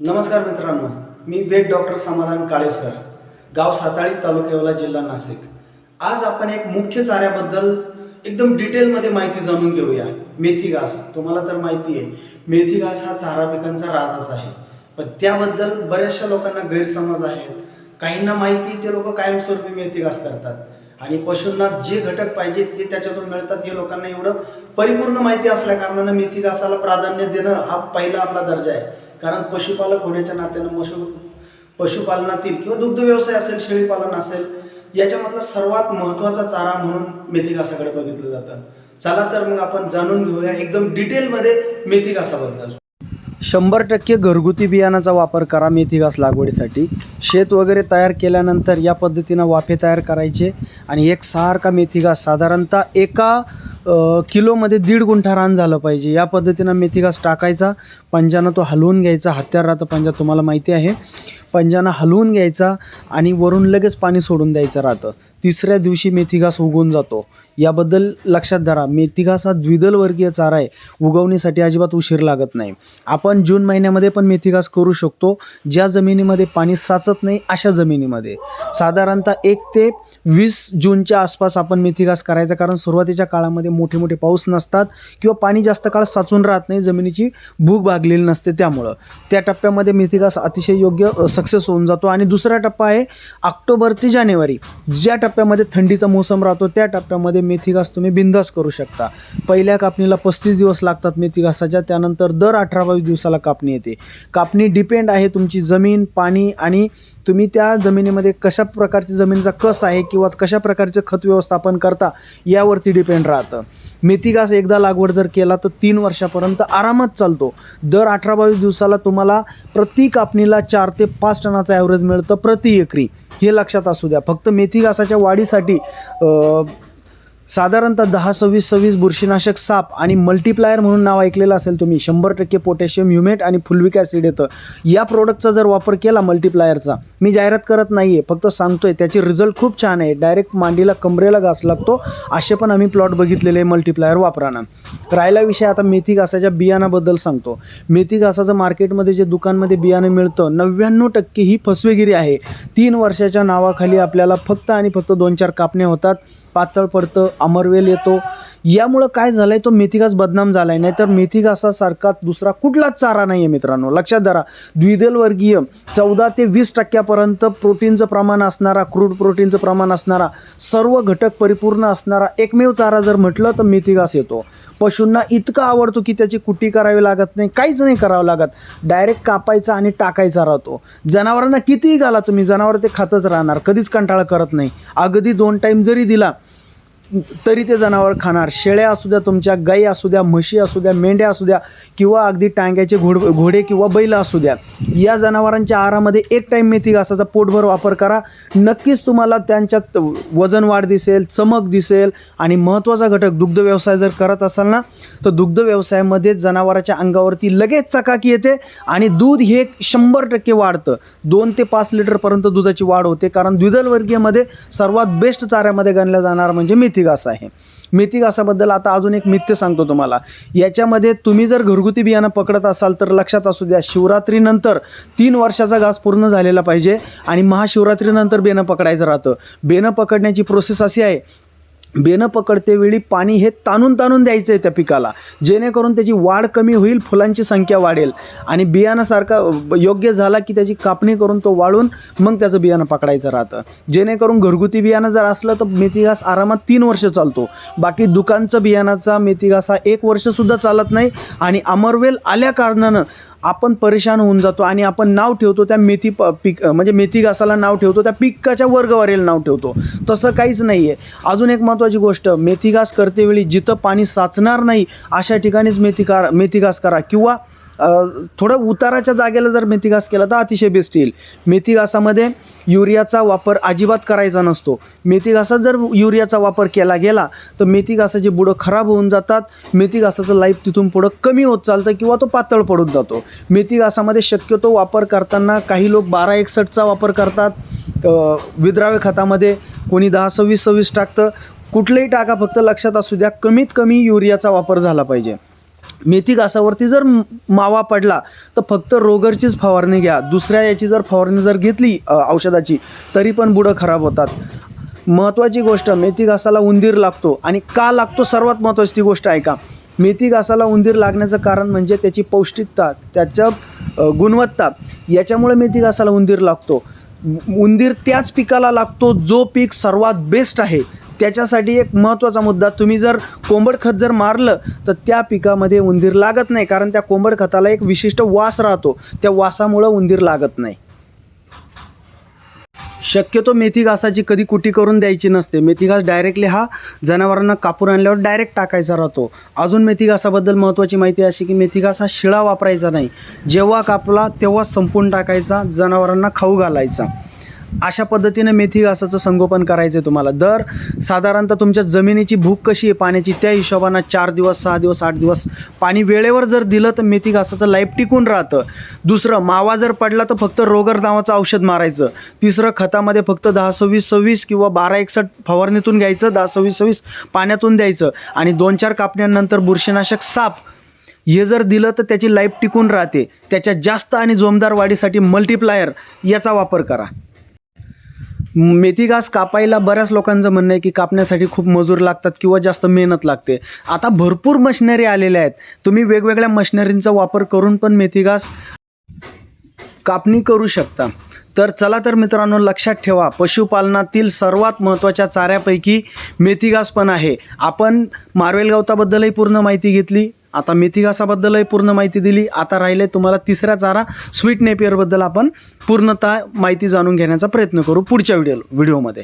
नमस्कार मित्रांनो, मी वेद डॉक्टर समाधान काळे सर, गाव साताळी, तालुका येवला, जिल्हा नाशिक. आज आपण एक मुख्य चाऱ्याबद्दल एकदम डिटेलमध्ये माहिती जाणून घेऊया. मेथी घास. तुम्हाला तर माहिती आहे, मेथी घास हा चारा पिकांचा राजाच आहे. पण त्याबद्दल बऱ्याचशा लोकांना गैरसमज आहेत. काहींना माहिती, ते लोक कायमस्वरूपी मेथी घास करतात आणि पशूंना जे घटक पाहिजे ते त्याच्यातून मिळतात. हे लोकांना एवढं परिपूर्ण माहिती असल्या कारणानं मेथी घासाला प्राधान्य देणं हा पहिला आपला दर्जा आहे. कारण पशुपालक होण्याच्या नात्यानं पशुपालनातील किंवा दुग्ध व्यवसाय असेल, शेळीपालन असेल, याच्यामधला सर्वात महत्त्वाचा चारा म्हणून मेथी घासाकडे बघितलं जातं. चला तर मग आपण जाणून घेऊया एकदम डिटेलमध्ये मेथी घासाबद्दल. 100% घरगुती बियाणाचा वापर करा मेथी घास लागवडीसाठी. शेत वगैरे तयार केल्यानंतर या पद्धतीनं वाफे तयार करायचे आणि एक सारखा मेथी घास साधारणतः एका किलोमध्ये 1.5 गुंठा रान झालं पाहिजे. या पद्धतीनं मेथी घास टाकायचा. पंजानं तो हलवून घ्यायचा. हत्यार राहतं पंजा, तुम्हाला माहिती आहे. पंजानं हलवून घ्यायचा आणि वरून लगेच पाणी सोडून द्यायचं राहतं. तिसऱ्या दिवशी मेथी घास उगवून जातो. याबद्दल लक्षात धरा, मेथी घास हा द्विदल वर्गीय चारा आहे. उगवणीसाठी अजिबात उशीर लागत नाही. आपण जून महिन्यामध्ये पण मेथी घास करू शकतो, ज्या जमिनीमध्ये पाणी साचत नाही अशा जमिनीमध्ये. साधारणतः 1 ते 20 जूनच्या आसपास आपण मेथी घास करायचा, कारण सुरुवातीच्या काळामध्ये मोठे मोठे पाऊस नसतात किंवा पाणी जास्त काळ साचून राहत नाही, जमिनीची भूक भागलेली नसते. त्यामुळं त्या टप्प्यामध्ये मेथी घास अतिशय योग्य सक्सेस होऊन जातो. आणि दुसरा टप्पा आहे ऑक्टोबर ते जानेवारी, ज्या टप्प्यामध्ये थंडीचा मोसम राहतो. त्या टप्प्यामध्ये मेथी घास तुम्ही बिंदास करू शकता. पहिल्या कापणीला 35 दिवस लागतात मेथी घासाच्या. त्यानंतर दर 18-22 दिवसाला कापणी येते. कापणी डिपेंड आहे तुमची जमीन, पाणी आणि तुम्ही त्या जमिनीमध्ये कशा प्रकारची जमिनीचा कस आहे किंवा कशा प्रकारचे खत व्यवस्थापन करता यावरती डिपेंड राहतं. मेथी घास एकदा लागवड जर केला तर 3 वर्षापर्यंत आरामात चालतो. दर 18-22 दिवसाला तुम्हाला प्रति कापणीला 4 ते 5 टनाचं ॲव्हरेज मिळतं प्रति एकरी. हे लक्षात असू द्या. फक्त मेथी घासाच्या वाढीसाठी साधारणतः 10-26-26 बुरशीनाशक साप आणि मल्टीप्लायर म्हणून नाव ऐकलेलं असेल तुम्ही. 100% पोटॅशियम ह्युमेट आणि फुल्विक ॲसिड येतं. या प्रोडक्टचा जर वापर केला मल्टीप्लायरचा, मी जाहिरात करत नाही आहे, फक्त सांगतोय, त्याचे रिझल्ट खूप छान आहे. डायरेक्ट मांडीला कमरेला घास लागतो. असे पण आम्ही प्लॉट बघितलेले मल्टीप्लायर वापरानं. राहिला विषय आता मेथी घासाच्या बियाणाबद्दल सांगतो. मेथी घासाचं मार्केटमध्ये जे दुकानमध्ये बियाणं मिळतं 99% ही फसवेगिरी आहे. 3 वर्षाच्या नावाखाली आपल्याला फक्त आणि फक्त 2-4 कापण्या होतात, पातळ पडतं, अमरवेल येतो. यामुळं काय झालं आहे, तो मेथी घास बदनाम झाला आहे. नाहीतर मेथी घासासारखा दुसरा कुठलाच चारा नाही आहे मित्रांनो. लक्षात धरा, द्विदल वर्गीय 14 ते 20% प्रोटीनचं प्रमाण असणारा, क्रूड प्रोटीनचं प्रमाण असणारा, सर्व घटक परिपूर्ण असणारा एकमेव चारा जर म्हटलं तर मेथी घास येतो. पशूंना इतका आवडतो की त्याची कुट्टी करावी लागत नाही, काहीच नाही करावं लागत. डायरेक्ट कापायचा आणि टाकायचा राहतो. जनावरांना कितीही घाला तुम्ही, जनावर ते खातच राहणार, कधीच कंटाळा करत नाही. अगदी 2 टाईम जरी दिला तरी ते जनावर खाणार. शेळ्या असू द्या तुमच्या, गाई असू द्या, म्हशी असू द्या, मेंढ्या असू द्या किंवा अगदी टांग्याचे घोडे किंवा बैल असू द्या, या जनावरांच्या आहारामध्ये 1 टाईम मेथी घासाचा पोटभर वापर करा. नक्कीच तुम्हाला त्यांच्यात वजन वाढ दिसेल, चमक दिसेल. आणि महत्त्वाचा घटक, दुग्ध व्यवसाय जर करत असाल ना, तर दुग्ध व्यवसायामध्ये जनावराच्या अंगावरती लगेच चकाकी येते आणि दूध हे 100% वाढतं. 2 ते 5 लिटरपर्यंत दुधाची वाढ होते. कारण द्विदल वर्गीयमध्ये सर्वात बेस्ट चाऱ्यामध्ये गणला जाणार म्हणजे मेथी घास आहे. मेथी घासाबद्दल आता अजून एक मिथ्य सांगतो तुम्हाला. याच्यामध्ये तुम्ही जर घरगुती बियाणं पकडत असाल तर लक्षात असू द्या, शिवरात्रीनंतर 3 वर्षाचा घास पूर्ण झालेला पाहिजे आणि महाशिवरात्रीनंतर बेणं पकडायचं राहतं. बेणं पकडण्याची प्रोसेस अशी आहे, बेणं पकडतेवेळी पाणी हे ताणून द्यायचं आहे त्या पिकाला, जेणेकरून त्याची वाढ कमी होईल, फुलांची संख्या वाढेल आणि बियाणासारखा योग्य झाला की त्याची कापणी करून तो वाळून मग त्याचं बियाणं पकडायचं राहतं. जेणेकरून घरगुती बियाणं जर असलं तर मेथी घास आरामात 3 वर्ष चालतो. बाकी दुकानचं बियाणाचा मेथी घास हा 1 वर्षसुद्धा चालत नाही. आणि अमरवेल आल्या कारणानं आपण परेशान होऊन जातो आणि आपण नाव ठेवतो त्या मेथी घासाला नाव ठेवतो, त्या पिकाच्या वर्गवारीला नाव ठेवतो. तसं काहीच नाही आहे. अजून एक महत्त्वाची गोष्ट, मेथी घास करतेवेळी जिथं पाणी साचणार नाही अशा ठिकाणीच मेथी घास करा किंवा थोडं उताराच्या जागेला जर मेथी घास केला तर अतिशय बेस्ट येईल. मेथी घासामध्ये युरियाचा वापर अजिबात करायचा नसतो. मेथी घासात जर युरियाचा वापर केला गेला तर मेथी घासाची बुडं खराब होऊन जातात. मेथी घासाचं लाईफ तिथून पुढं कमी होत चालतं किंवा तो पातळ पडून जातो. मेथी घासामध्ये शक्यतो वापर करताना काही लोक 12-61चा वापर करतात. विद्राव्य खतामध्ये कोणी 10-26-26 टाकतं. कुठलंही टाका, फक्त लक्षात असू द्या कमीत कमी युरियाचा वापर झाला पाहिजे. मेथी घासावरती जर मावा पडला तर फक्त रोगरचीच फवारणी घ्या. दुसऱ्या याची जर फवारणी जर घेतली औषधाची तरी पण बुडं खराब होतात. महत्त्वाची गोष्ट, मेथी घासाला उंदीर लागतो आणि का लागतो सर्वात महत्त्वाची ती गोष्ट ऐका. मेथी घासाला उंदीर लागण्याचं कारण म्हणजे त्याची पौष्टिकता, त्याच्या गुणवत्ता, याच्यामुळे मेथी घासाला उंदीर लागतो. उंदीर त्याच पिकाला लागतो जो पीक सर्वात बेस्ट आहे. त्याच्यासाठी एक महत्त्वाचा मुद्दा, तुम्ही जर कोंबड खत जर मारलं तर त्या पिकामध्ये उंदीर लागत नाही, कारण त्या कोंबड खताला एक विशिष्ट वास राहतो, त्या वासामुळं उंदीर लागत नाही. शक्यतो मेथी घासाची कधी कुटी करून द्यायची नसते. मेथी घास डायरेक्टली हा जनावरांना कापून आणल्यावर डायरेक्ट टाकायचा राहतो. अजून मेथी घासाबद्दल महत्त्वाची माहिती अशी की मेथी घास हा शिळा वापरायचा नाही. जेव्हा कापला तेव्हा संपून टाकायचा, जनावरांना खाऊ घालायचा. अशा पद्धतीने मेथी घासाचं संगोपन करायचं आहे तुम्हाला. दर साधारणतः तुमच्या जमिनीची भूक कशी आहे पाण्याची त्या हिशोबानं 4 दिवस, 6 दिवस, 8 दिवस पाणी वेळेवर जर दिलं तर मेथी घासाचं लाईफ टिकून राहतं. दुसरं, मावा जर पडला तर फक्त रोगर नावाचं औषध मारायचं. तिसरं, खतामध्ये फक्त 10-26-26 किंवा 12-61 फवारणीतून घ्यायचं, 10-26-26 पाण्यातून द्यायचं आणि 2-4 कापण्यानंतर बुरशीनाशक साप हे जर दिलं तर त्याची लाईफ टिकून राहते. त्याच्या जास्त आणि जोमदार वाढीसाठी मल्टीप्लायर याचा वापर करा. मेथी घास कापायला बऱ्याच लोकांचं म्हणणं आहे की कापण्यासाठी खूप मजूर लागतात किंवा जास्त मेहनत लागते. आता भरपूर मशिनरी आलेल्या आहेत. तुम्ही वेगवेगळ्या मशिनरींचा वापर करून पण मेथी घास कापणी करू शकता. तर चला तर मित्रांनो, लक्षात ठेवा, पशुपालनातील सर्वात महत्त्वाच्या चाऱ्यापैकी मेथी घास पण आहे. आपण मार्वेल गवताबद्दलही पूर्ण माहिती घेतली, आता मेथी घासाबद्दलही पूर्ण माहिती दिली. आता राहिले तुम्हाला तिसरा चारा स्वीट नेपियरबद्दल आपण पूर्णतः माहिती जाणून घेण्याचा प्रयत्न करू पुढच्या व्हिडिओमध्ये.